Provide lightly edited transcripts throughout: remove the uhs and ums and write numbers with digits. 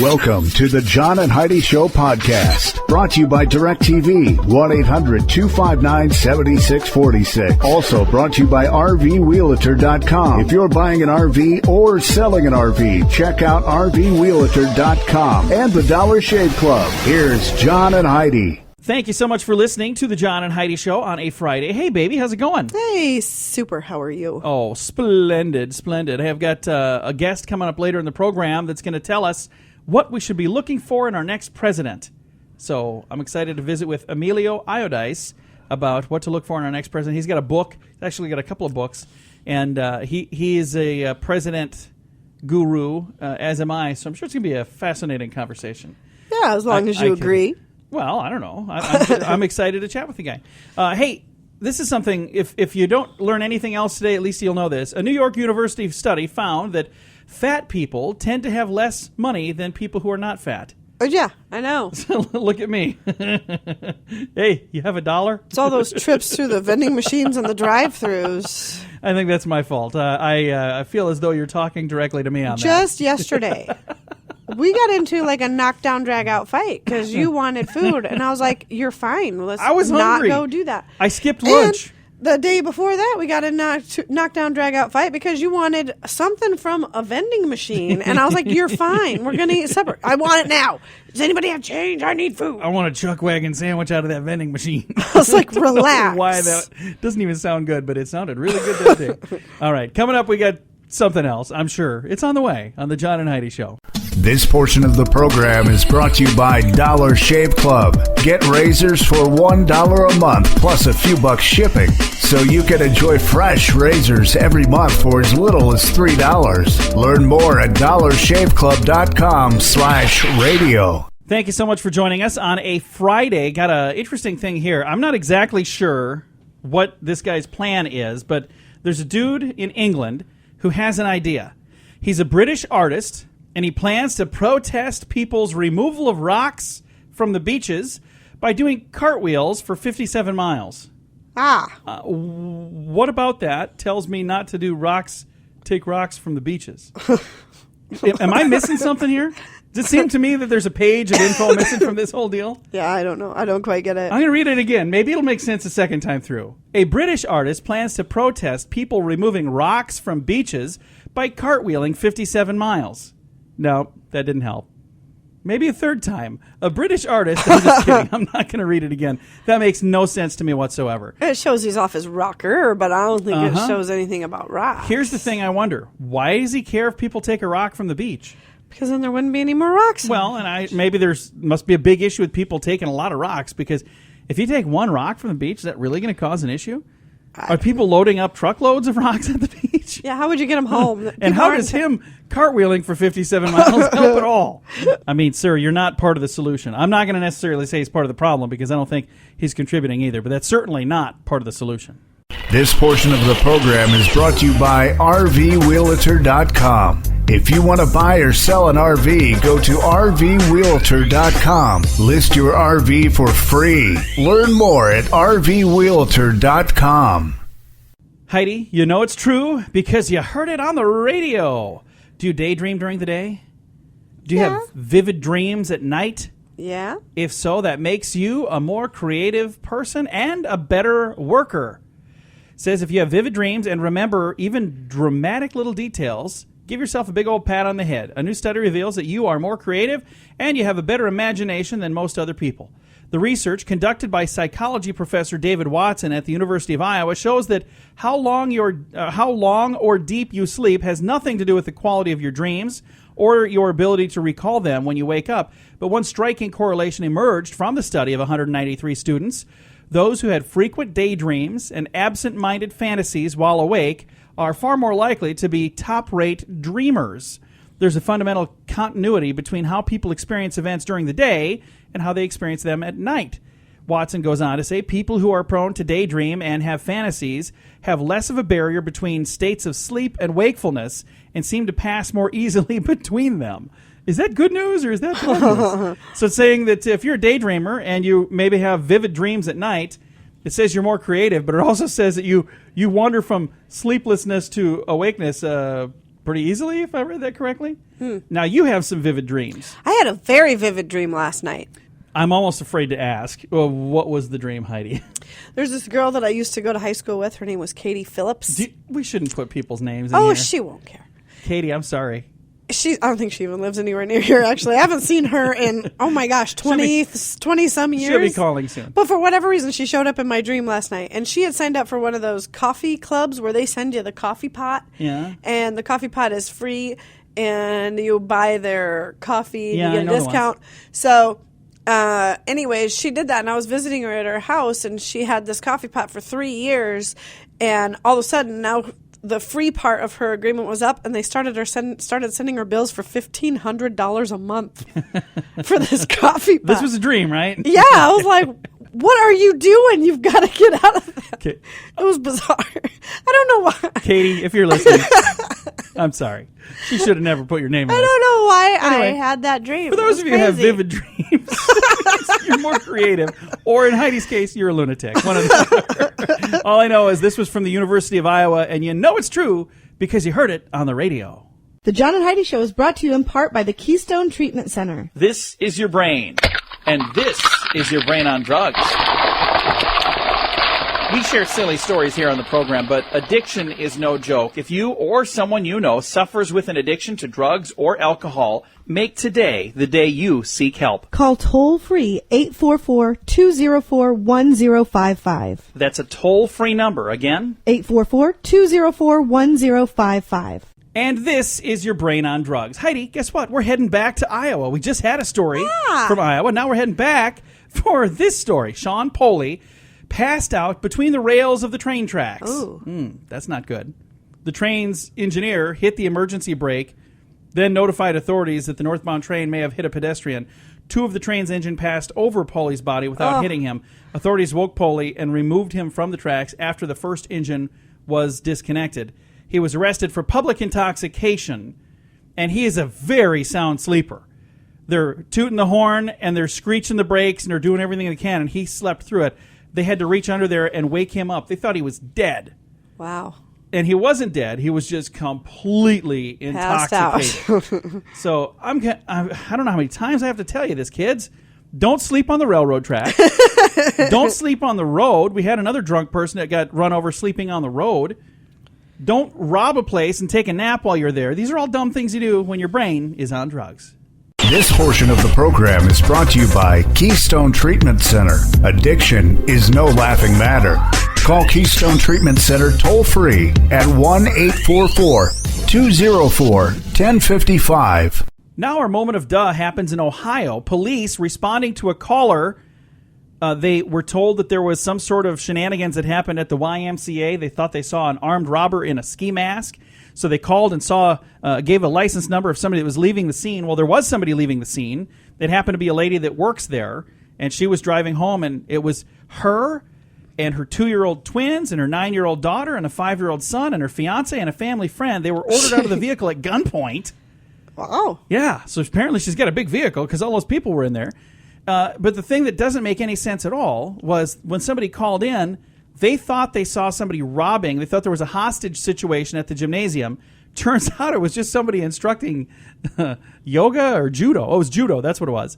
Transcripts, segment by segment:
Welcome to the John and Heidi Show podcast, brought to you by DirecTV, 1-800-259-7646. Also brought to you by RVRealtor.com. If you're buying an RV or selling an RV, check out RVRealtor.com and the Dollar Shave Club. Here's John and Heidi. Thank you so much for listening to the John and Heidi Show on a Friday. Hey, baby, how's it going? Hey, super. How are you? Oh, splendid, splendid. I have got a guest coming up later in the program that's going to tell us what we should be looking for in our next president. So I'm excited to visit with EmilioIodice about what to look for in our next president. He's got a book. He's actually got a couple of books. And he is a president guru, as am I. So I'm sure it's going to be a fascinating conversation. Yeah, as long as you agree. Well, I don't know. I'm excited to chat with the guy. Hey, this is something, if you don't learn anything else today, at least you'll know this. A New York University study found that fat people tend to have less money than people who are not fat. Oh, yeah, I know. Look at me. Hey, you have $1? It's all those trips through the vending machines and the drive-thrus. I think that's my fault. I feel as though you're talking directly to me on that. Just yesterday. We got into like a knockdown, drag-out fight because you wanted food. And I was like, you're fine. Let's not go do that. I skipped lunch. And the day before that, we got a knockdown, drag-out fight because you wanted something from a vending machine. And I was like, you're fine. We're going to eat separate. I want it now. Does anybody have change? I need food. I want a chuck wagon sandwich out of that vending machine. I was like, relax. I don't know why that doesn't even sound good, but it sounded really good that day. All right. Coming up, we got something else, I'm sure. It's on the way on the John and Heidi Show. This portion of the program is brought to you by Dollar Shave Club. Get razors for $1 a month plus a few bucks shipping, so you can enjoy fresh razors every month for as little as $3. Learn more at dollarshaveclub.com/radio. Thank you so much for joining us on a Friday. Got an interesting thing here. I'm not exactly sure what this guy's plan is, but there's a dude in England who has an idea. He's a British artist, and he plans to protest people's removal of rocks from the beaches by doing cartwheels for 57 miles. What about that tells me not to do take rocks from the beaches? Am I missing something here? Does it seem to me that there's a page of info missing from this whole deal? Yeah, I don't know. I don't quite get it. I'm going to read it again. Maybe it'll make sense a second time through. A British artist plans to protest people removing rocks from beaches by cartwheeling 57 miles. No, that didn't help. Maybe a third time. A British artist. I'm just kidding. I'm not going to read it again. That makes no sense to me whatsoever. It shows he's off his rocker, but I don't think it shows anything about rocks. Here's the thing I wonder. Why does he care if people take a rock from the beach? Because then there wouldn't be any more rocks. Well, and maybe must be a big issue with people taking a lot of rocks, because if you take one rock from the beach, is that really going to cause an issue? Are people loading up truckloads of rocks at the beach? Yeah, how would you get them home? And how does him cartwheeling for 57 miles help at all? I mean, sir, you're not part of the solution. I'm not going to necessarily say he's part of the problem, because I don't think he's contributing either, but that's certainly not part of the solution. This portion of the program is brought to you by RVRealtor.com. If you want to buy or sell an RV, go to RVRealtor.com. List your RV for free. Learn more at RVRealtor.com. Heidi, you know it's true because you heard it on the radio. Do you daydream during the day? Do you have vivid dreams at night? Yeah. If so, that makes you a more creative person and a better worker. It says if you have vivid dreams and remember even dramatic little details, give yourself a big old pat on the head. A new study reveals that you are more creative and you have a better imagination than most other people. The research, conducted by psychology professor David Watson at the University of Iowa, shows that how long or deep you sleep has nothing to do with the quality of your dreams or your ability to recall them when you wake up. But one striking correlation emerged from the study of 193 students. Those who had frequent daydreams and absent-minded fantasies while awake are far more likely to be top-rate dreamers. There's a fundamental continuity between how people experience events during the day and how they experience them at night. Watson goes on to say people who are prone to daydream and have fantasies have less of a barrier between states of sleep and wakefulness and seem to pass more easily between them. Is that good news or is that bad news? So it's saying that if you're a daydreamer and you maybe have vivid dreams at night, it says you're more creative, but it also says that you wander from sleeplessness to awakeness pretty easily, if I read that correctly. Now, you have some vivid dreams. I had a very vivid dream last night. I'm almost afraid to ask. Well, what was the dream, Heidi? There's this girl that I used to go to high school with. Her name was Katie Phillips. We shouldn't put people's names in here. Oh, she won't care. Katie, I'm sorry. I don't think she even lives anywhere near here, actually. I haven't seen her in, 20-some years. She'll be calling soon. But for whatever reason, she showed up in my dream last night. And she had signed up for one of those coffee clubs where they send you the coffee pot. Yeah. And the coffee pot is free. And you buy their coffee Yeah, and you I get know a the discount. So, anyways, she did that. And I was visiting her at her house. And she had this coffee pot for 3 years. And all of a sudden, now the free part of her agreement was up, and they started sending her bills for $1,500 a month for this coffee pot. This was a dream, right? Yeah, I was like, what are you doing? You've got to get out of that. Okay. It was bizarre. I don't know why. Katie, if you're listening, I'm sorry. She should have never put your name in I this. don't know why Anyway, I had that dream. For those of you who have vivid dreams, you're more creative. Or in Heidi's case, you're a lunatic. One of the other. All I know is this was from the University of Iowa, and you know it's true because you heard it on the radio. The John and Heidi Show is brought to you in part by the Keystone Treatment Center. This is your brain, and this is your brain on drugs. We share silly stories here on the program, but addiction is no joke. If you or someone you know suffers with an addiction to drugs or alcohol, make today the day you seek help. Call toll-free 844-204-1055. That's a toll-free number. Again, 844-204-1055. And this is your brain on drugs. Heidi, guess what? We're heading back to Iowa. We just had a story from Iowa. Now we're heading back for this story. Sean Poley passed out between the rails of the train tracks. That's not good. The train's engineer hit the emergency brake, then notified authorities that the northbound train may have hit a pedestrian. 2 of the train's engine passed over Poley's body without hitting him. Authorities woke Poley and removed him from the tracks after the first engine was disconnected. He was arrested for public intoxication, and he is a very sound sleeper. They're tooting the horn, and they're screeching the brakes, and they're doing everything they can, and he slept through it. They had to reach under there and wake him up. They thought he was dead. Wow. And he wasn't dead. He was just completely intoxicated. So I don't know how many times I have to tell you this, kids. Don't sleep on the railroad track. Don't sleep on the road. We had another drunk person that got run over sleeping on the road. Don't rob a place and take a nap while you're there. These are all dumb things you do when your brain is on drugs. This portion of the program is brought to you by Keystone Treatment Center. Addiction is no laughing matter. Call Keystone Treatment Center toll-free at 1-844-204-1055. Now our moment of duh happens in Ohio. Police responding to a caller. They were told that there was some sort of shenanigans that happened at the YMCA. They thought they saw an armed robber in a ski mask. So they called and gave a license number of somebody that was leaving the scene. Well, there was somebody leaving the scene. It happened to be a lady that works there, and she was driving home, and it was her and her 2-year-old twins and her 9-year-old daughter and a 5-year-old son and her fiance and a family friend. They were ordered out of the vehicle at gunpoint. Wow. Yeah, so apparently she's got a big vehicle because all those people were in there. But the thing that doesn't make any sense at all was when somebody called in, they thought they saw somebody robbing. They thought there was a hostage situation at the gymnasium. Turns out it was just somebody instructing yoga or judo. Oh, it was judo. That's what it was.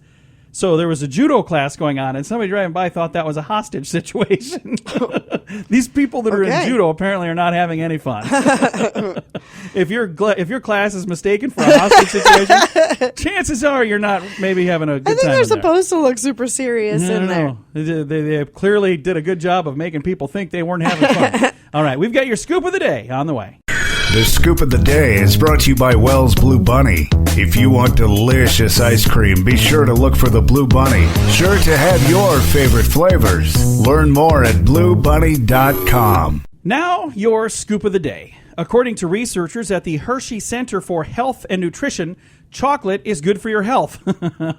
So there was a judo class going on, and somebody driving by thought that was a hostage situation. These people that are in judo apparently are not having any fun. If your class is mistaken for a hostage situation, chances are you're not maybe having a good time. I think they're supposed to look super serious in there. They clearly did a good job of making people think they weren't having fun. All right, we've got your scoop of the day on the way. The Scoop of the Day is brought to you by Wells Blue Bunny. If you want delicious ice cream, be sure to look for the Blue Bunny. Sure to have your favorite flavors. Learn more at bluebunny.com. Now, your scoop of the day. According to researchers at the Hershey Center for Health and Nutrition, chocolate is good for your health.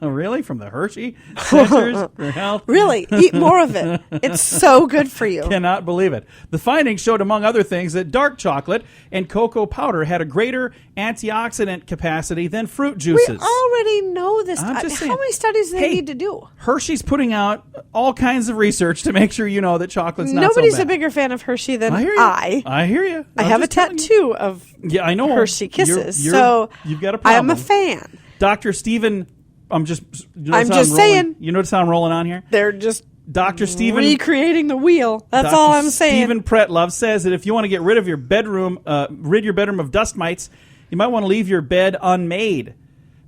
Really? From the Hershey Centers for Health? Really? Eat more of it. It's so good for you. Cannot believe it. The findings showed, among other things, that dark chocolate and cocoa powder had a greater antioxidant capacity than fruit juices. We already know this. I'm just saying. How many studies do they need to do? Hershey's putting out all kinds of research to make sure you know that chocolate's not Nobody's so bad. a bigger fan of Hershey than I hear you. I. I hear you. I have a tattoo had 2 of I know. Hershey Kisses, you've got a problem. I am a fan. Dr. Stephen, I'm just saying. You notice how I'm rolling on here? They're just Dr. Stephen recreating the wheel. That's Dr. all I'm saying. Stephen Pretlove says that if you want to get rid of your bedroom, rid your bedroom of dust mites, you might want to leave your bed unmade.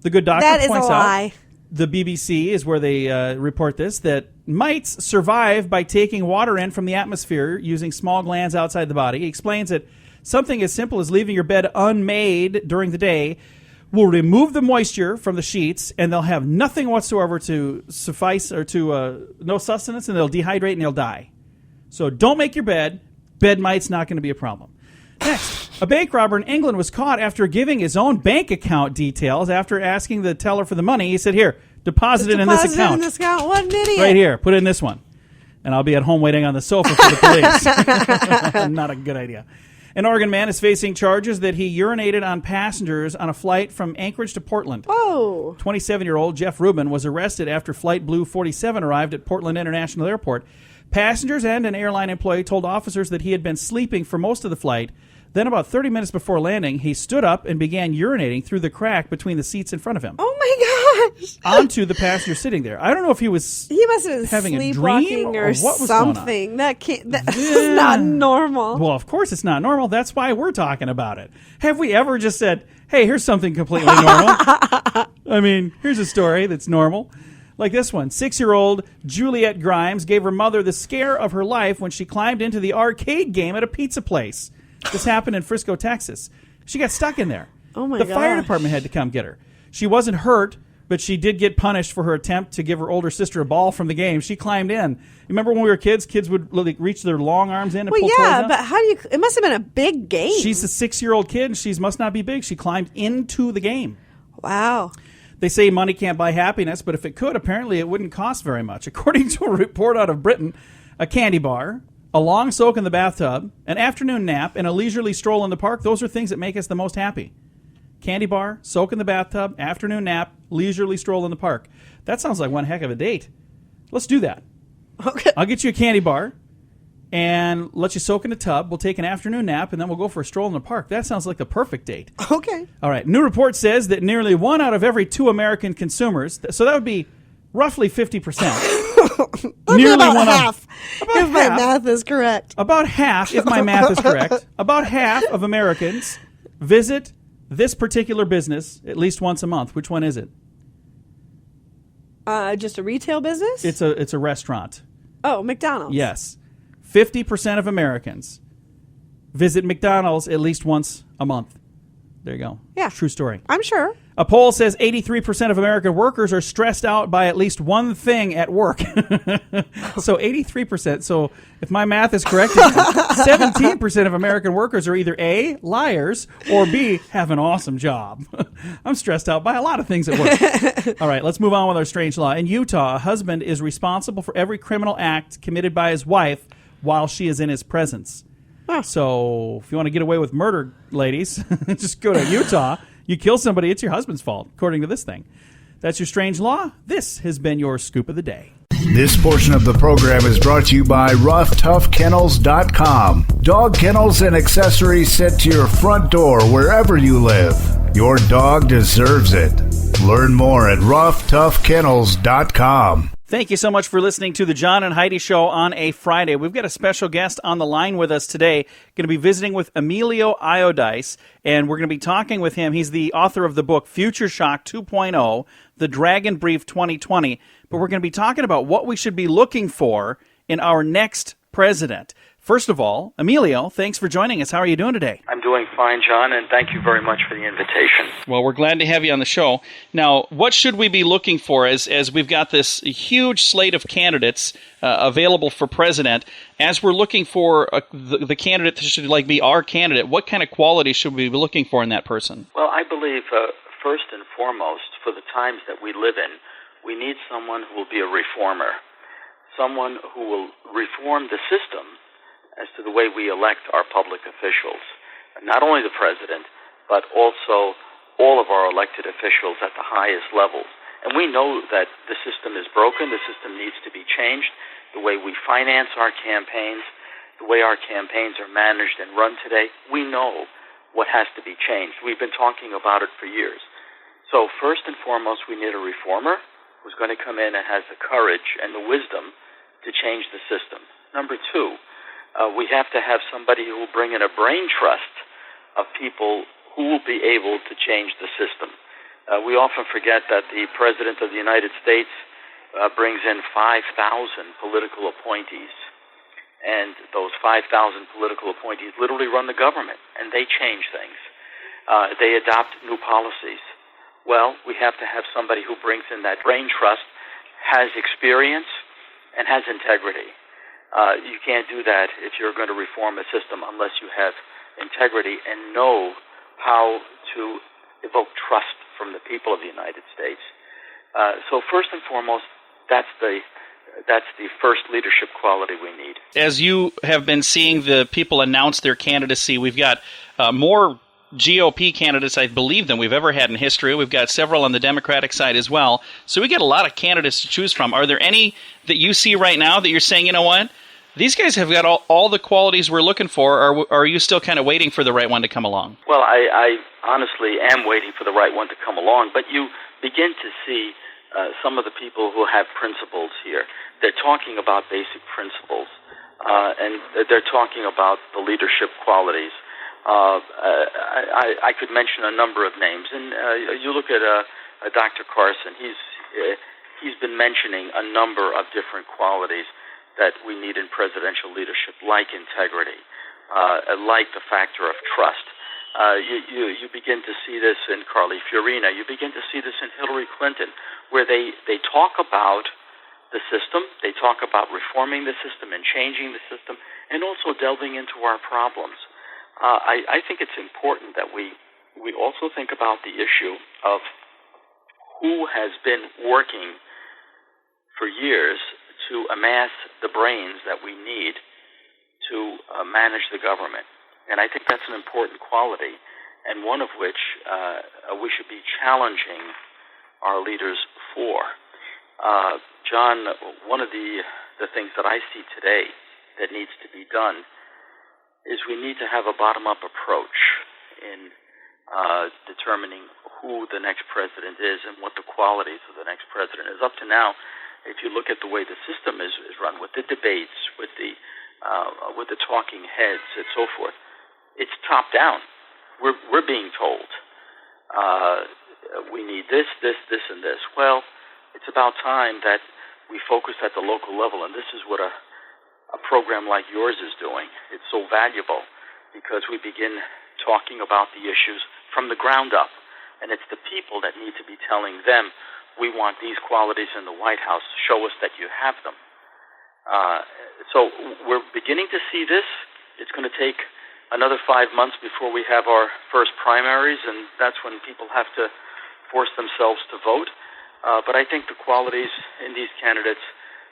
The good doctor that points is a out, lie. the BBC is where they report this, that mites survive by taking water in from the atmosphere using small glands outside the body. He explains that something as simple as leaving your bed unmade during the day will remove the moisture from the sheets, and they'll have nothing whatsoever to suffice or to no sustenance, and they'll dehydrate and they'll die. So don't make your bed. Bed mites not going to be a problem. Next, a bank robber in England was caught after giving his own bank account details. After asking the teller for the money, he said, "Here, deposit it in this account. What an idiot! Right here, put it in this one, and I'll be at home waiting on the sofa for the police." Not a good idea. An Oregon man is facing charges that he urinated on passengers on a flight from Anchorage to Portland. Oh. 27-year-old Jeff Rubin was arrested after Flight Blue 47 arrived at Portland International Airport. Passengers and an airline employee told officers that he had been sleeping for most of the flight. Then about 30 minutes before landing, he stood up and began urinating through the crack between the seats in front of him. Oh my gosh! Onto the passenger sitting there. I don't know if he was He must have been having a dream sleepwalking or what was something. That's Yeah. not normal. Well, of course it's not normal. That's why we're talking about it. Have we ever just said, hey, here's something completely normal? I mean, here's a story that's normal. Like this one. 6-year-old Juliette Grimes gave her mother the scare of her life when she climbed into the arcade game at a pizza place. This happened in Frisco, Texas. She got stuck in there. Oh, my The gosh. fire department had to come get her. She wasn't hurt, but she did get punished for her attempt to give her older sister a ball from the game. She climbed in. Remember when we were kids? Kids would reach their long arms in and pull toys out? But how do you... It must have been a big game. She's a 6-year-old kid, and she must not be big. She climbed into the game. Wow. They say money can't buy happiness, but if it could, apparently it wouldn't cost very much. According to a report out of Britain, a candy bar, a long soak in the bathtub, an afternoon nap, and a leisurely stroll in the park, those are things that make us the most happy. Candy bar, soak in the bathtub, afternoon nap, leisurely stroll in the park. That sounds like one heck of a date. Let's do that. Okay. I'll get you a candy bar and let you soak in a tub. We'll take an afternoon nap, and then we'll go for a stroll in the park. That sounds like the perfect date. Okay. All right. New report says that nearly 1 out of every 2 American consumers, so that would be roughly 50%. Nearly about one half, about if my half. math is correct. About half, if my math is correct, about half of Americans visit this particular business at least once a month. Which one is it? Just a retail business? It's a restaurant. Oh, McDonald's. Yes. 50% of Americans visit McDonald's at least once a month. There you go. Yeah. True story. I'm sure. A poll says 83% of American workers are stressed out by at least one thing at work. So 83%. So if my math is correct, 17% of American workers are either A, liars, or B, have an awesome job. I'm stressed out by a lot of things at work. All right, let's move on with our strange law. In Utah, a husband is responsible for every criminal act committed by his wife while she is in his presence. Huh. So if you want to get away with murder, ladies, just go to Utah. You kill somebody, it's your husband's fault, according to this thing. That's your strange law. This has been your Scoop of the Day. This portion of the program is brought to you by RoughToughKennels.com. Dog kennels and accessories sent to your front door wherever you live. Your dog deserves it. Learn more at RoughToughKennels.com. Thank you so much for listening to the John and Heidi Show on a Friday. We've got a special guest on the line with us today. Going to be visiting with EmilioIodice, and we're going to be talking with him. He's the author of the book Future Shock 2.0, The Dragon Brief 2020. But we're going to be talking about what we should be looking for in our next president. First of all, Emilio, thanks for joining us. How are you doing today? I'm doing fine, John, and thank you very much for the invitation. Well, we're glad to have you on the show. Now, what should we be looking for as we've got this huge slate of candidates available for president? As we're looking for the candidate that should be our candidate, what kind of qualities should we be looking for in that person? Well, I believe first and foremost, for the times that we live in, we need someone who will be a reformer, someone who will reform the system as to the way we elect our public officials, not only the president, but also all of our elected officials at the highest levels. And we know that the system is broken, the system needs to be changed, the way we finance our campaigns, the way our campaigns are managed and run today, we know what has to be changed. We've been talking about it for years. So first and foremost, we need a reformer who's going to come in and has the courage and the wisdom to change the system. Number two, we have to have somebody who will bring in a brain trust of people who will be able to change the system. We often forget that the President of the United States brings in 5,000 political appointees. And those 5,000 political appointees literally run the government, and they change things. They adopt new policies. Well, we have to have somebody who brings in that brain trust, has experience, and has integrity. You can't do that if you're going to reform a system unless you have integrity and know how to evoke trust from the people of the United States. So first and foremost, that's the first leadership quality we need. As you have been seeing the people announce their candidacy, we've got more GOP candidates, I believe, than we've ever had in history. We've got several on the Democratic side as well. So we get a lot of candidates to choose from. Are there any that you see right now that you're saying, you know what, these guys have got all the qualities we're looking for, or are you still kind of waiting for the right one to come along? Well, I honestly am waiting for the right one to come along, but you begin to see some of the people who have principles here. They're talking about basic principles, and they're talking about the leadership qualities. I could mention a number of names, and you look at Dr. Carson. He's been mentioning a number of different qualities that we need in presidential leadership, like integrity, like the factor of trust. You begin to see this in Carly Fiorina. You begin to see this in Hillary Clinton, where they talk about the system, they talk about reforming the system and changing the system, and also delving into our problems. I think it's important that we also think about the issue of who has been working for years to amass the brains that we need to manage the government. And I think that's an important quality, and one of which we should be challenging our leaders for. John, one of the things that I see today that needs to be done is we need to have a bottom-up approach in determining who the next president is and what the qualities of the next president is. Up to now, if you look at the way the system is run, with the debates, with the talking heads, and so forth, it's top down. We're being told we need this, and this. Well, it's about time that we focus at the local level, and this is what a program like yours is doing. It's so valuable because we begin talking about the issues from the ground up, and it's the people that need to be telling them, we want these qualities in the White House. Show us that you have them. So we're beginning to see this. It's going to take another 5 months before we have our first primaries, and that's when people have to force themselves to vote. But I think the qualities in these candidates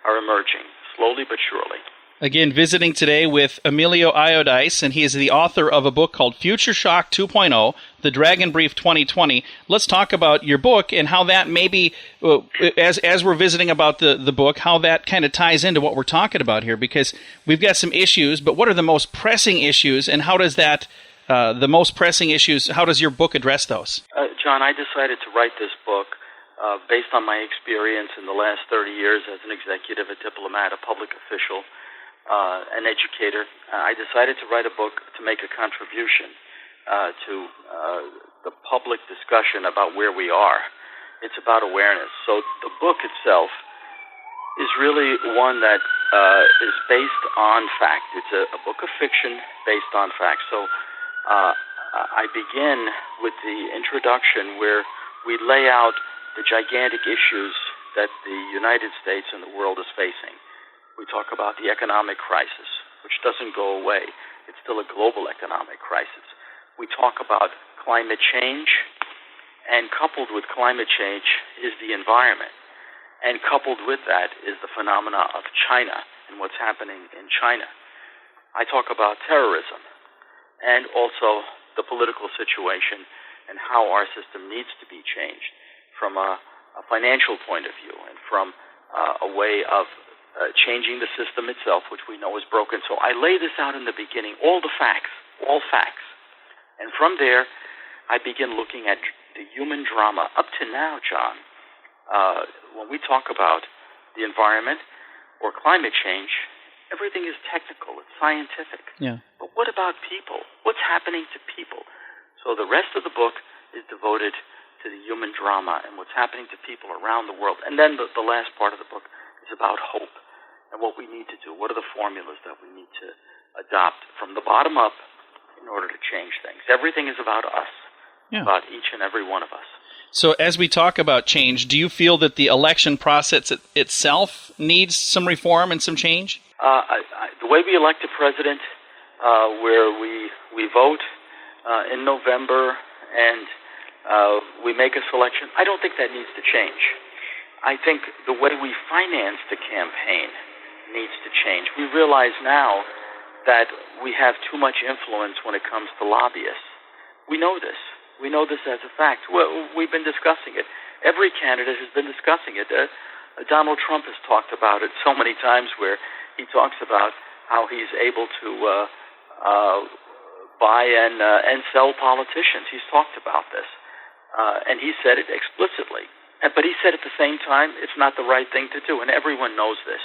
are emerging, slowly but surely. Again, visiting today with EmilioIodice, and he is the author of a book called Future Shock 2.0, The Dragon Brief 2020. Let's talk about your book and how that maybe, as we're visiting about the book, how that kind of ties into what we're talking about here, because we've got some issues, but what are the most pressing issues, and how does that, the most pressing issues, how does your book address those? John, I decided to write this book based on my experience in the last 30 years as an executive, a diplomat, a public official, an educator. I decided to write a book to make a contribution to the public discussion about where we are. It's about awareness. So the book itself is really one that is based on fact. It's a book of fiction based on fact. So I begin with the introduction where we lay out the gigantic issues that the United States and the world is facing. We talk about the economic crisis, which doesn't go away. It's still a global economic crisis. We talk about climate change, and coupled with climate change is the environment. And coupled with that is the phenomena of China and what's happening in China. I talk about terrorism and also the political situation and how our system needs to be changed from a financial point of view and from a way of changing the system itself, which we know is broken. So I lay this out in the beginning, all facts. And from there, I begin looking at the human drama. Up to now, John, when we talk about the environment or climate change, everything is technical, it's scientific. Yeah. But what about people? What's happening to people? So the rest of the book is devoted to the human drama and what's happening to people around the world. And then the last part of the book is about hope and what we need to do. What are the formulas that we need to adopt from the bottom up in order to change things? Everything is about us, about each and every one of us. So as we talk about change, do you feel that the election process itself needs some reform and some change? The way we elect a president, where we vote in November and we make a selection, I don't think that needs to change. I think the way we finance the campaign needs to change. We realize now that we have too much influence when it comes to lobbyists. We know this. We know this as a fact. Well, we've been discussing it. Every candidate has been discussing it. Donald Trump has talked about it so many times, where he talks about how he's able to buy and sell politicians. He's talked about this. And he said it explicitly. But he said at the same time, it's not the right thing to do, and everyone knows this.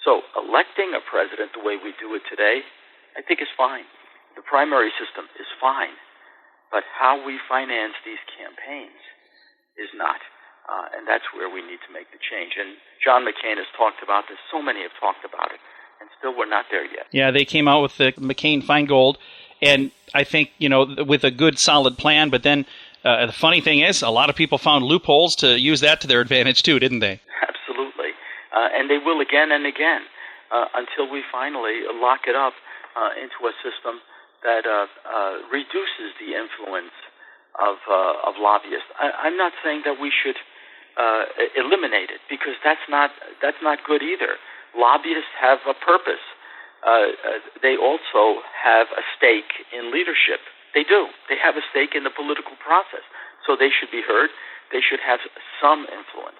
So electing a president the way we do it today, I think is fine. The primary system is fine. But how we finance these campaigns is not. And that's where we need to make the change. And John McCain has talked about this. So many have talked about it. And still we're not there yet. Yeah, they came out with the McCain-Feingold, and I think, with a good, solid plan. But then the funny thing is, a lot of people found loopholes to use that to their advantage too, didn't they? Absolutely. And they will again and again until we finally lock it up into a system that reduces the influence of lobbyists. I'm not saying that we should eliminate it, because that's not good either. Lobbyists have a purpose. They also have a stake in leadership. They do. They have a stake in the political process. So they should be heard. They should have some influence.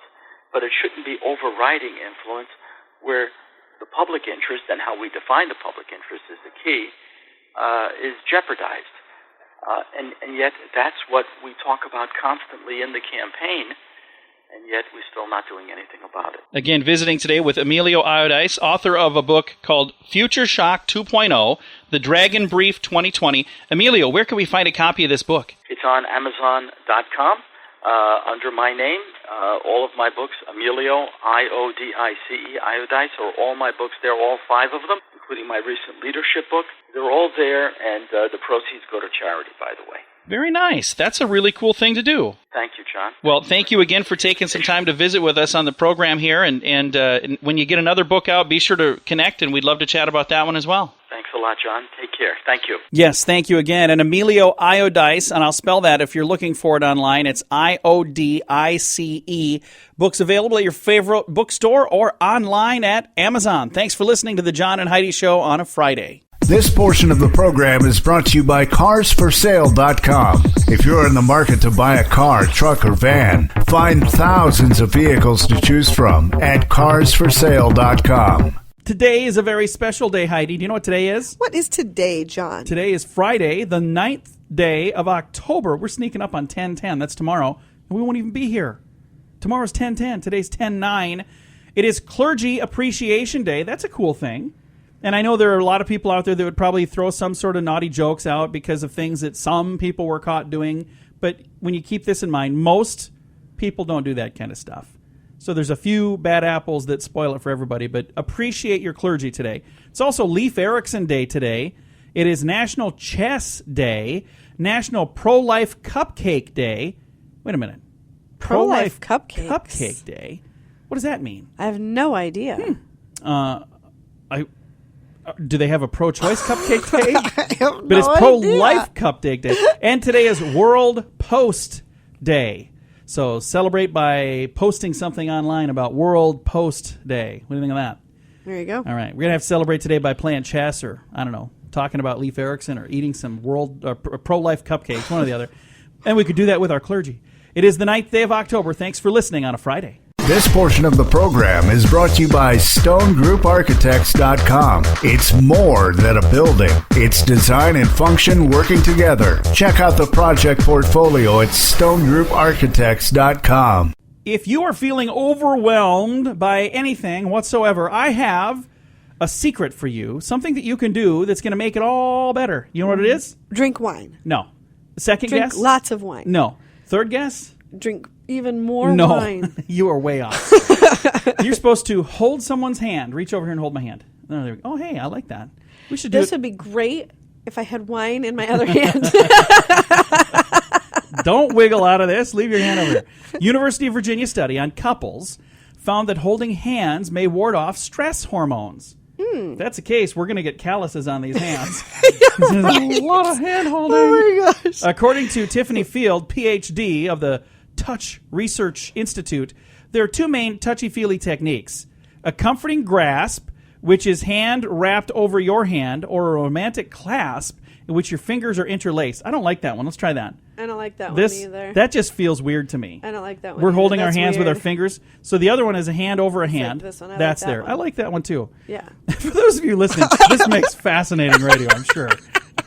But it shouldn't be overriding influence, where the public interest, and how we define the public interest is the key, is jeopardized. And yet that's what we talk about constantly in the campaign, and yet we're still not doing anything about it. Again, visiting today with EmilioIodice, author of a book called Future Shock 2.0, The Dragon Brief 2020. Emilio, where can we find a copy of this book? It's on Amazon.com under my name. All of my books, Emilio, I-O-D-I-C-E, Iodice, or all my books there, all 5 of them, including my recent leadership book. They're all there, and the proceeds go to charity, by the way. Very nice. That's a really cool thing to do. Thank you, John. Well, thank you again for taking some time to visit with us on the program here. And when you get another book out, be sure to connect, and we'd love to chat about that one as well. Thanks a lot, John. Take care. Thank you. Yes, thank you again. And EmilioIodice, and I'll spell that if you're looking for it online. It's I-O-D-I-C-E. Books available at your favorite bookstore or online at Amazon. Thanks for listening to the John and Heidi Show on a Friday. This portion of the program is brought to you by CarsForSale.com. If you're in the market to buy a car, truck, or van, find thousands of vehicles to choose from at CarsForSale.com. Today is a very special day, Heidi. Do you know what today is? What is today, John? Today is Friday, the 9th day of October. We're sneaking up on 10/10. That's tomorrow. And we won't even be here. Tomorrow's 10/10. Today's 10/9. It is Clergy Appreciation Day. That's a cool thing. And I know there are a lot of people out there that would probably throw some sort of naughty jokes out because of things that some people were caught doing. But when you keep this in mind, most people don't do that kind of stuff. So there's a few bad apples that spoil it for everybody. But appreciate your clergy today. It's also Leif Erikson Day today. It is National Chess Day, National Pro-Life Cupcake Day. Wait a minute. Pro-Life Cupcakes? Cupcake Day? What does that mean? I have no idea. Do they have a pro-choice cupcake day? I have But it's no pro-life idea. cupcake day. And today is World Post Day. So celebrate by posting something online about World Post Day. What do you think of that? There you go. All right. We're going to have to celebrate today by playing chess or, I don't know, talking about Leif Erikson or eating some pro-life cupcakes, one or the other. And we could do that with our clergy. It is the 9th day of October. Thanks for listening on a Friday. This portion of the program is brought to you by StoneGroupArchitects.com. It's more than a building. It's design and function working together. Check out the project portfolio at StoneGroupArchitects.com. If you are feeling overwhelmed by anything whatsoever, I have a secret for you. Something that you can do that's going to make it all better. You know what it is? Drink wine. No. Second Drink guess? lots of wine. No. Third guess? Drink even more No. wine. You are way off. You're supposed to hold someone's hand. Reach over here and hold my hand. Oh, there we go. Oh, hey, I like that. We should do This it. would be great if I had wine in my other hand. Don't wiggle out of this. Leave your hand over here. University of Virginia study on couples found that holding hands may ward off stress hormones. If that's the case, we're going to get calluses on these hands. A lot of hand holding. Oh my gosh. According to Tiffany Field, PhD of the Touch Research Institute, there are two main touchy-feely techniques. A comforting grasp, which is hand wrapped over your hand, or a romantic clasp in which your fingers are interlaced. I don't like that one. Let's try that. I don't like that one This either. That just feels weird to me. I don't like that one. We're either. holding our That's hands with our weird. fingers. So the other one is a hand over a like hand. this one. I like That's that there. one. I like that one too. Yeah. For those of you listening, this makes fascinating radio, I'm sure.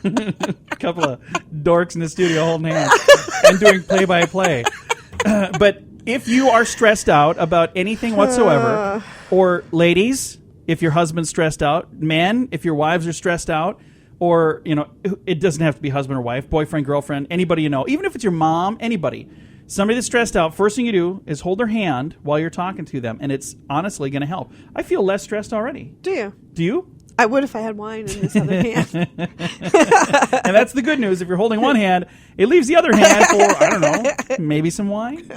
A couple of dorks in the studio holding hands and doing play-by-play. But if you are stressed out about anything whatsoever, or ladies, if your husband's stressed out, men, if your wives are stressed out, or, you know, it doesn't have to be husband or wife, boyfriend, girlfriend, anybody you know, even if it's your mom, anybody, somebody that's stressed out, first thing you do is hold their hand while you're talking to them, and it's honestly going to help. I feel less stressed already. Do you? Do you? I would if I had wine in this other hand. And that's the good news. If you're holding one hand, it leaves the other hand for, I don't know, maybe some wine.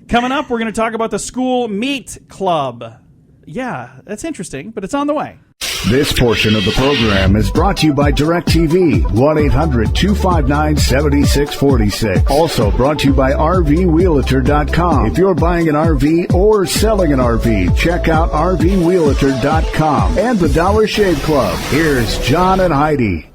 Coming up, we're going to talk about the school meat club. Yeah, that's interesting, but it's on the way. This portion of the program is brought to you by DirecTV, 1-800-259-7646. Also brought to you by RVWheelator.com. If you're buying an RV or selling an RV, check out RVWheelator.com and the Dollar Shave Club. Here's John and Heidi.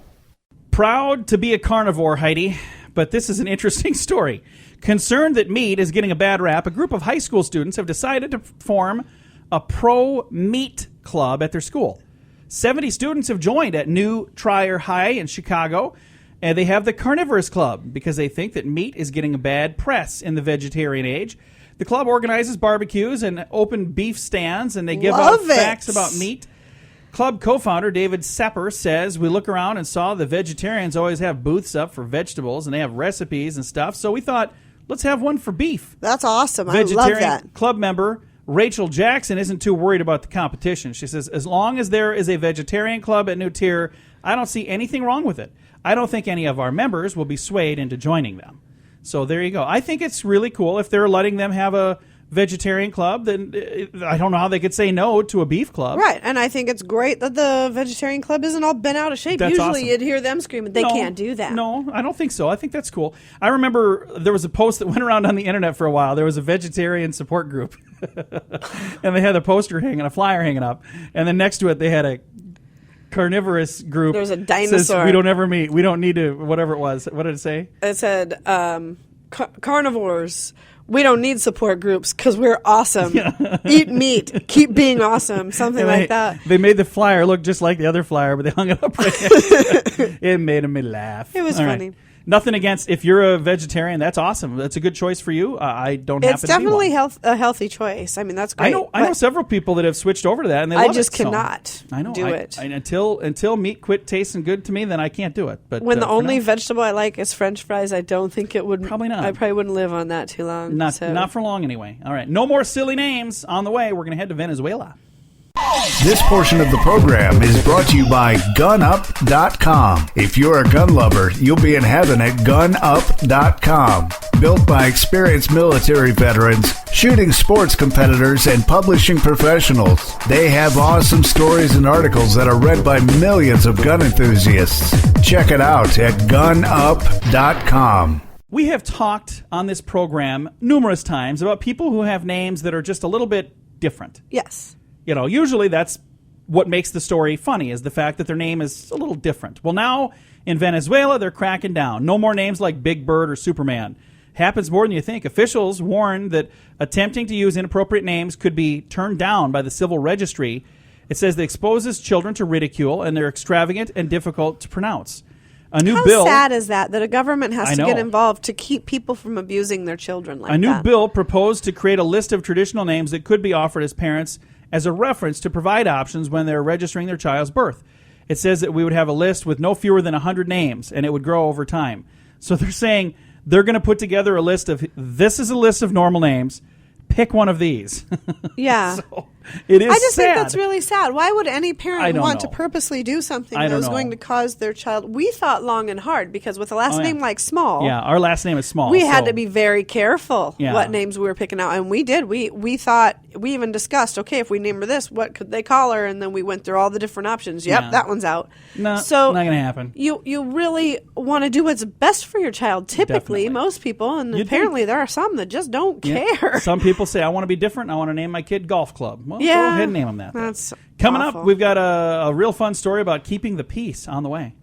Proud to be a carnivore, Heidi, but this is an interesting story. Concerned that meat is getting a bad rap, a group of high school students have decided to form a pro-meat club at their school. 70 students have joined at New Trier High in Chicago, and they have the Carnivorous Club because they think that meat is getting a bad press in the vegetarian age. The club organizes barbecues and open beef stands, and they give out facts about meat. Club co-founder David Sepper says, we look around and saw the vegetarians always have booths up for vegetables, and they have recipes and stuff, so we thought, let's have one for beef. That's awesome. I love Vegetarian that. club member Rachel Jackson isn't too worried about the competition. She says, as long as there is a vegetarian club at New Trier, I don't see anything wrong with it. I don't think any of our members will be swayed into joining them. So there you go. I think it's really cool if they're letting them have a vegetarian club, then I don't know how they could say no to a beef club. Right, and I think it's great that the vegetarian club isn't all bent out of shape. That's Usually awesome. you'd hear them screaming, they can't do that. No, I don't think so. I think that's cool. I remember there was a post that went around on the internet for a while. There was a vegetarian support group, and they had a poster hanging, a flyer hanging up, and then next to it they had a carnivorous group. There was a Says, dinosaur. we don't ever meet. We don't need to, whatever it was. What did it say? It said, carnivores, we don't need support groups because we're awesome. Eat meat. Keep being awesome. Something And like that. They made the flyer look just like the other flyer, but they hung it up right. It made me laugh. It was All funny. right. Nothing against, if you're a vegetarian, that's awesome. That's a good choice for you. I don't happen It's to be definitely one. a healthy choice. I mean, that's great. I know several people that have switched over to that, and they I love just it, so cannot I know, do it. Until meat quit tasting good to me, then I can't do it. But When the for only now, vegetable I like is French fries, I don't think it would. Probably not. I probably wouldn't live on that too long. not so. for long anyway. All right, no more silly names on the way. We're going to head to Venezuela. This portion of the program is brought to you by GunUp.com. If you're a gun lover, you'll be in heaven at GunUp.com. Built by experienced military veterans, shooting sports competitors, and publishing professionals. They have awesome stories and articles that are read by millions of gun enthusiasts. Check it out at GunUp.com. We have talked on this program numerous times about people who have names that are just a little bit different. Yes. You know, usually that's what makes the story funny, is the fact that their name is a little different. Well, now in Venezuela, they're cracking down. No more names like Big Bird or Superman. happens more than you think. Officials warn that attempting to use inappropriate names could be turned down by the civil registry. It says it exposes children to ridicule, and they're extravagant and difficult to pronounce. A new bill. How sad is that a government has I to know. get involved to keep people from abusing their children like that? A new bill proposed to create a list of traditional names that could be offered as parents as a reference to provide options when they're registering their child's birth. It says that we would have a list with no fewer than 100 names, and it would grow over time. So they're saying they're going to put together a list of, this is a list of normal names. Pick one of these. Yeah. So it is I just sad. think that's really sad. Why would any I parent don't want know. to purposely do something I that don't was know. going to cause their child? We thought long and hard because with a last Oh, yeah. name like Small, Yeah, our last name is Small. we had so- to be very careful Yeah. what names we were picking out, and we did. We thought, we even discussed, okay, if we name her this, what could they call her? And then we went through all the different options. Yep, Yeah. that one's out. No, so not going to happen. You really want to do what's best for your child. Typically, Definitely. most people, and You do. apparently there are some that just don't Yeah. care. Some people say, I want to be different. I want to name my kid Golf Club. Well, Yeah. go ahead and name them that. That's Coming awful. up, we've got a real fun story about keeping the peace on the way.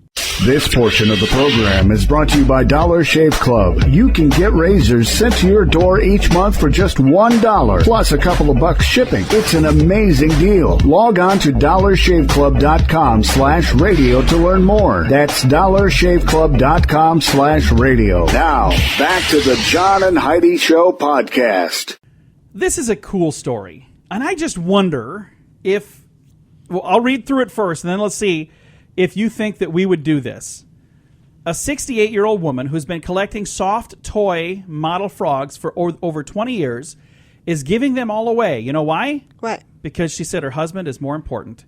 This portion of the program is brought to you by Dollar Shave Club. You can get razors sent to your door each month for just $1 plus a couple of bucks shipping. It's an amazing deal. Log on to dollarshaveclub.com/radio to learn more. That's dollarshaveclub.com/radio. Now, back to the John and Heidi Show podcast. This is a cool story, and I just wonder if... Well, I'll read through it first, and then let's see if you think that we would do this. A 68-year-old woman who's been collecting soft toy model frogs for over 20 years is giving them all away. You know why? What? Because she said her husband is more important.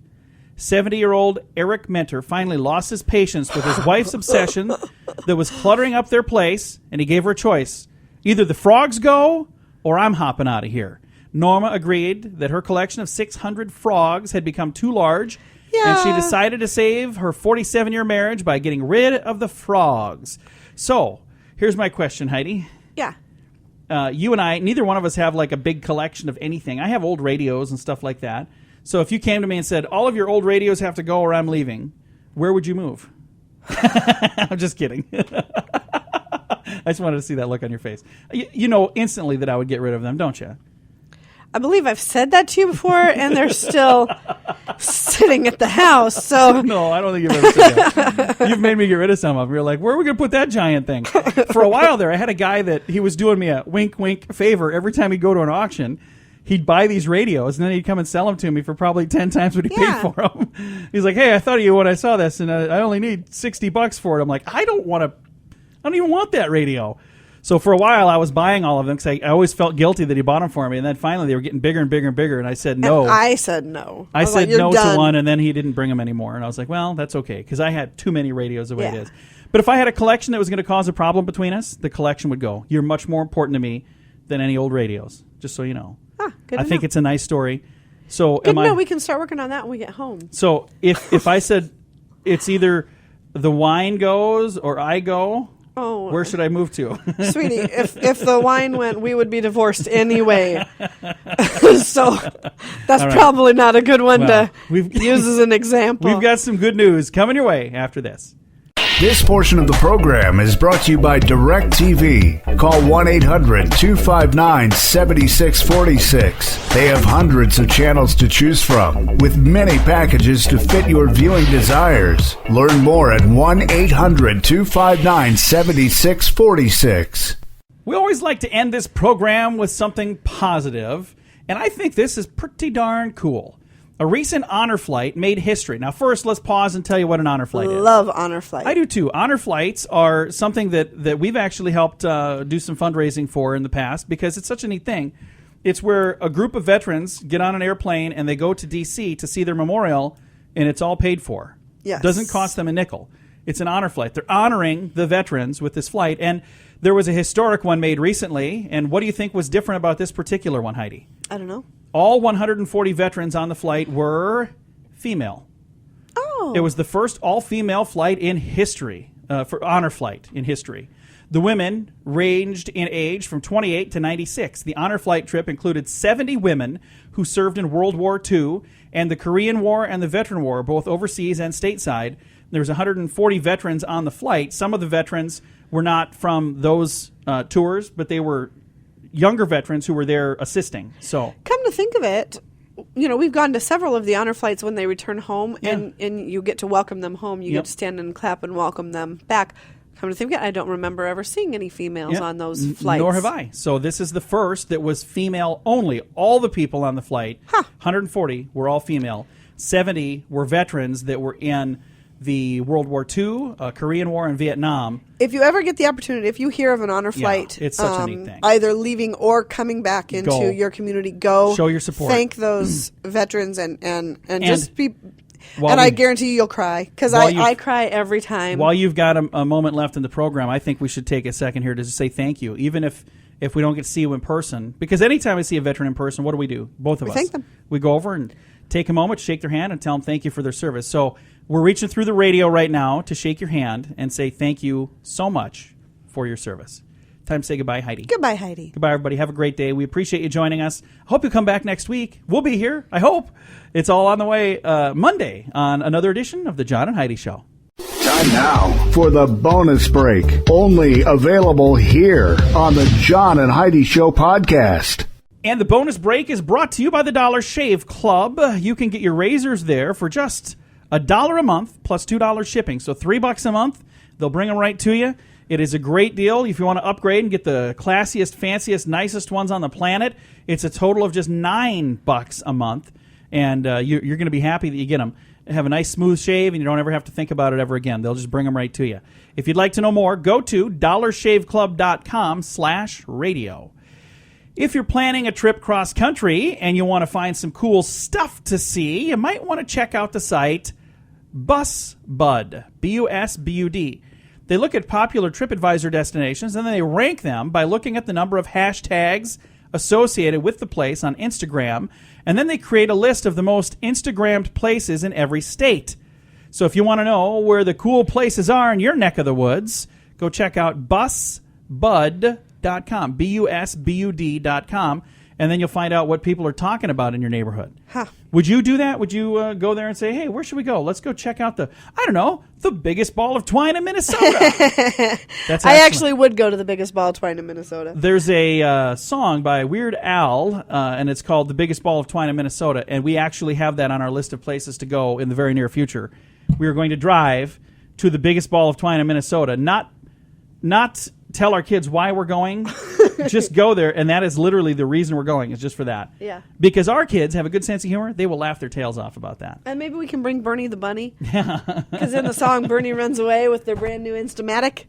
70-year-old Eric Mentor finally lost his patience with his wife's obsession that was cluttering up their place, and he gave her a choice. Either the frogs go, or I'm hopping out of here. Norma agreed that her collection of 600 frogs had become too large, and she decided to save her 47-year marriage by getting rid of the frogs. So, here's my question, Heidi. Yeah. You and I, neither one of us have like a big collection of anything. I have old radios and stuff like that. So if you came to me and said, all of your old radios have to go or I'm leaving, where would you move? I'm just kidding. I just wanted to see that look on your face. You know instantly that I would get rid of them, don't you? I believe I've said that to you before, and they're still sitting at the house. So No, I don't think you've ever said that. You've made me get rid of some of them. You're like, where are we going to put that giant thing? For a while there, I had a guy that he was doing me a wink, wink favor. Every time he'd go to an auction, he'd buy these radios, and then he'd come and sell them to me for probably 10 times what he paid for them. He's like, hey, I thought of you when I saw this, and I only need $60 for it. I'm like, I don't even want that radio. So for a while, I was buying all of them because I always felt guilty that he bought them for me. And then finally, they were getting bigger and bigger and bigger. And I said no. And I said no. I was said like, "You're no done." to one, and then he didn't bring them anymore. And I was like, well, that's okay because I had too many radios the way it Yeah. is. But if I had a collection that was going to cause a problem between us, the collection would go. You're much more important to me than any old radios, just so you know. Good I to think know. it's a nice story. So Good am to I? know. We can start working on that when we get home. So if I said it's either the wine goes or I go, Oh, where should I move to? sweetie, if the wine went, we would be divorced anyway. So that's All right. probably not a good one Well, to use as an example. We've got some good news coming your way after this. This portion of the program is brought to you by DirecTV. Call 1-800-259-7646. They have hundreds of channels to choose from, with many packages to fit your viewing desires. Learn more at 1-800-259-7646. We always like to end this program with something positive, and I think this is pretty darn cool. A recent honor flight made history. Now, first, let's pause and tell you what an honor flight is. Love honor flight. I do too. Honor flights are something that we've actually helped do some fundraising for in the past because it's such a neat thing. It's where a group of veterans get on an airplane and they go to D.C. to see their memorial, and it's all paid for. Yes. Doesn't cost them a nickel. It's an honor flight. They're honoring the veterans with this flight, and there was a historic one made recently. And what do you think was different about this particular one, Heidi? I don't know. All 140 veterans on the flight were female. Oh. It was the first all-female flight in history, for honor flight in history. The women ranged in age from 28 to 96. The honor flight trip included 70 women who served in World War II and the Korean War and the Veteran War, both overseas and stateside. There was 140 veterans on the flight. Some of the veterans were not from those tours, but they were younger veterans who were there assisting. So, come to think of it, we've gone to several of the honor flights when they return home, and you get to welcome them home. You get to stand and clap and welcome them back. Come to think of it, I don't remember ever seeing any females on those flights. Nor have I. So this is the first that was female only. All the people on the flight, 140, were all female. 70 were veterans that were in the World War II, Korean War, and Vietnam. If you ever get the opportunity, if you hear of an honor flight, it's such a neat thing. Either leaving or coming back into your community, go. Show your support. Thank those veterans and just be... And I guarantee you'll cry, because I cry every time. While you've got a moment left in the program, I think we should take a second here to just say thank you, even if we don't get to see you in person. Because anytime I see a veteran in person, what do? Both of us. Thank them. We go over and take a moment, shake their hand, and tell them thank you for their service. So we're reaching through the radio right now to shake your hand and say thank you so much for your service. Time to say goodbye, Heidi. Goodbye, Heidi. Goodbye, everybody. Have a great day. We appreciate you joining us. Hope you come back next week. We'll be here, I hope. It's all on the way Monday on another edition of the John and Heidi Show. Time now for the bonus break. Only available here on the John and Heidi Show podcast. And the bonus break is brought to you by the Dollar Shave Club. You can get your razors there for just $1 a month plus $2 shipping. So $3 a month. They'll bring them right to you. It is a great deal. If you want to upgrade and get the classiest, fanciest, nicest ones on the planet, it's a total of just $9 a month. And you're going to be happy that you get them. Have a nice smooth shave, and you don't ever have to think about it ever again. They'll just bring them right to you. If you'd like to know more, go to dollarshaveclub.com/radio. If you're planning a trip cross-country and you want to find some cool stuff to see, you might want to check out the site BusBud, BUSBUD. They look at popular TripAdvisor destinations, and then they rank them by looking at the number of hashtags associated with the place on Instagram, and then they create a list of the most Instagrammed places in every state. So if you want to know where the cool places are in your neck of the woods, go check out busbud.com, busbud.com, and then you'll find out what people are talking about in your neighborhood. Huh. Would you do that? Would you go there and say, hey, where should we go? Let's go check out the biggest ball of twine in Minnesota. I actually would go to the biggest ball of twine in Minnesota. There's a song by Weird Al, and it's called The Biggest Ball of Twine in Minnesota, and we actually have that on our list of places to go in the very near future. We are going to drive to the biggest ball of twine in Minnesota, not tell our kids why we're going, just go there, and that is literally the reason we're going, is just for that. Yeah. Because our kids have a good sense of humor, they will laugh their tails off about that. And maybe we can bring Bernie the bunny. Yeah. Because in the song, Bernie runs away with their brand new Instamatic.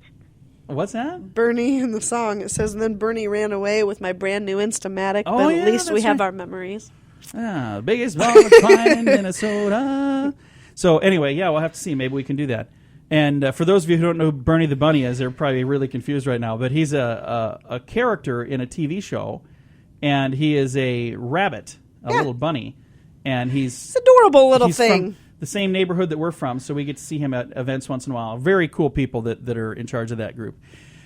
What's that? Bernie in the song, it says, and then Bernie ran away with my brand new Instamatic, but at least we have our memories. Ah, biggest ball of twine in Minnesota. So anyway, we'll have to see. Maybe we can do that. And for those of you who don't know who Bernie the Bunny is, they're probably really confused right now. But he's a character in a TV show, and he is a rabbit, a little bunny. And it's adorable little thing. From the same neighborhood that we're from, so we get to see him at events once in a while. Very cool people that are in charge of that group.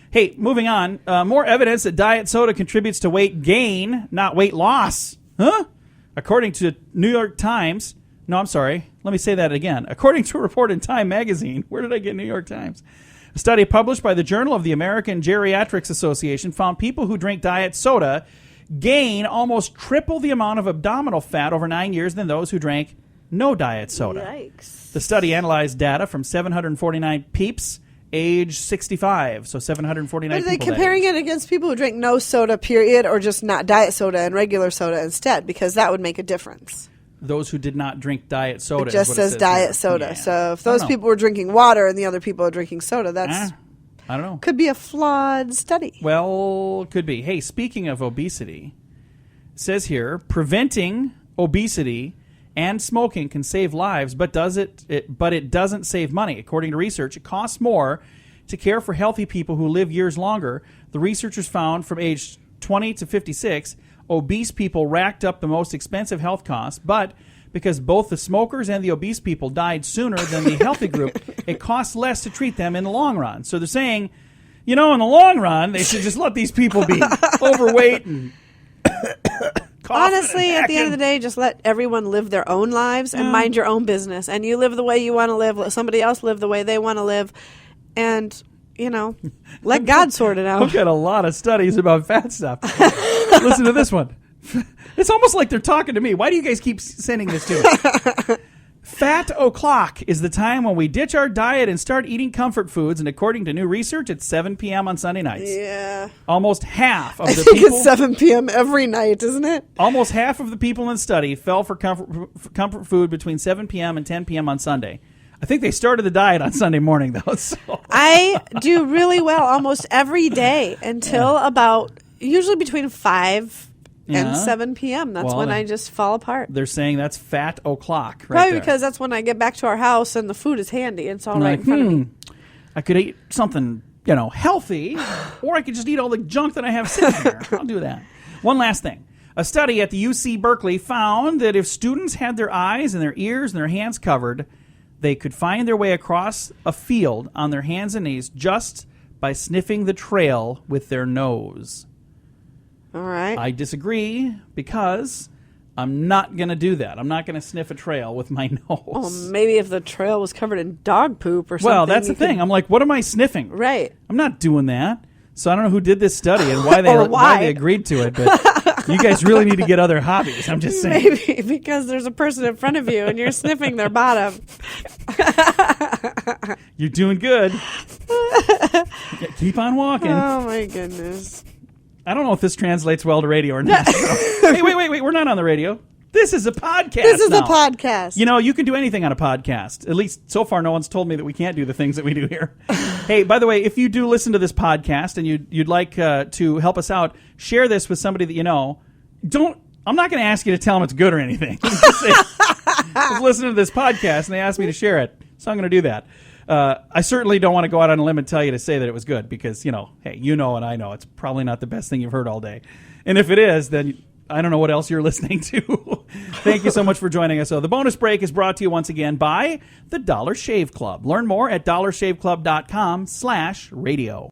Hey, moving on. More evidence that diet soda contributes to weight gain, not weight loss. Huh? According to New York Times... No, I'm sorry. Let me say that again. According to a report in Time magazine, where did I get New York Times? A study published by the Journal of the American Geriatrics Association found people who drink diet soda gain almost triple the amount of abdominal fat over 9 years than those who drank no diet soda. Yikes. The study analyzed data from 749 peeps age 65, so 749 people. Are they comparing it against people who drink no soda, period, or just not diet soda and regular soda instead? Because that would make a difference. Those who did not drink diet soda. It just says diet soda. Yeah. So if those people were drinking water and the other people are drinking soda, that's... I don't know. Could be a flawed study. Well, could be. Hey, speaking of obesity, it says here, preventing obesity and smoking can save lives, but it doesn't save money. According to research, it costs more to care for healthy people who live years longer. The researchers found from age 20 to 56, obese people racked up the most expensive health costs, but because both the smokers and the obese people died sooner than the healthy group, it costs less to treat them in the long run. So they're saying, in the long run, they should just let these people be overweight and honestly, at the end of the day, just let everyone live their own lives and mind your own business. And you live the way you want to live. Let somebody else live the way they want to live. And let God sort it out. We've got a lot of studies about fat stuff. Listen to this one. It's almost like they're talking to me. Why do you guys keep sending this to me? Fat o'clock is the time when we ditch our diet and start eating comfort foods. And according to new research, it's 7 p.m. on Sunday nights. Yeah. Almost half of I the think people... it's 7 p.m. every night, isn't it? Almost half of the people in the study fell for comfort food between 7 p.m. and 10 p.m. on Sunday. I think they started the diet on Sunday morning, though. So. I do really well almost every day until about usually between 5 and 7 p.m. That's when I just fall apart. They're saying that's fat o'clock. Probably because that's when I get back to our house and the food is handy. It's all right in front of me. I could eat something, healthy, or I could just eat all the junk that I have sitting here. I'll do that. One last thing. A study at the UC Berkeley found that if students had their eyes and their ears and their hands covered, they could find their way across a field on their hands and knees just by sniffing the trail with their nose. All right. I disagree because I'm not going to do that. I'm not going to sniff a trail with my nose. Oh, maybe if the trail was covered in dog poop or something. Well, that's the thing. I'm like, what am I sniffing? Right. I'm not doing that. So I don't know who did this study and why they agreed to it, but you guys really need to get other hobbies. I'm just saying. Maybe because there's a person in front of you and you're sniffing their bottom. You're doing good. Keep on walking. Oh, my goodness. I don't know if this translates well to radio or not. Hey, wait. We're not on the radio. This is a podcast. This is a podcast. You can do anything on a podcast. At least so far, no one's told me that we can't do the things that we do here. Hey, by the way, if you do listen to this podcast and you'd like to help us out, share this with somebody that you know. I'm not going to ask you to tell them it's good or anything. Just listen to this podcast and they asked me to share it, so I'm going to do that. I certainly don't want to go out on a limb and tell you to say that it was good because, hey, and I know it's probably not the best thing you've heard all day. And if it is, then I don't know what else you're listening to. Thank you so much for joining us. So the bonus break is brought to you once again by the Dollar Shave Club. Learn more at dollarshaveclub.com/radio.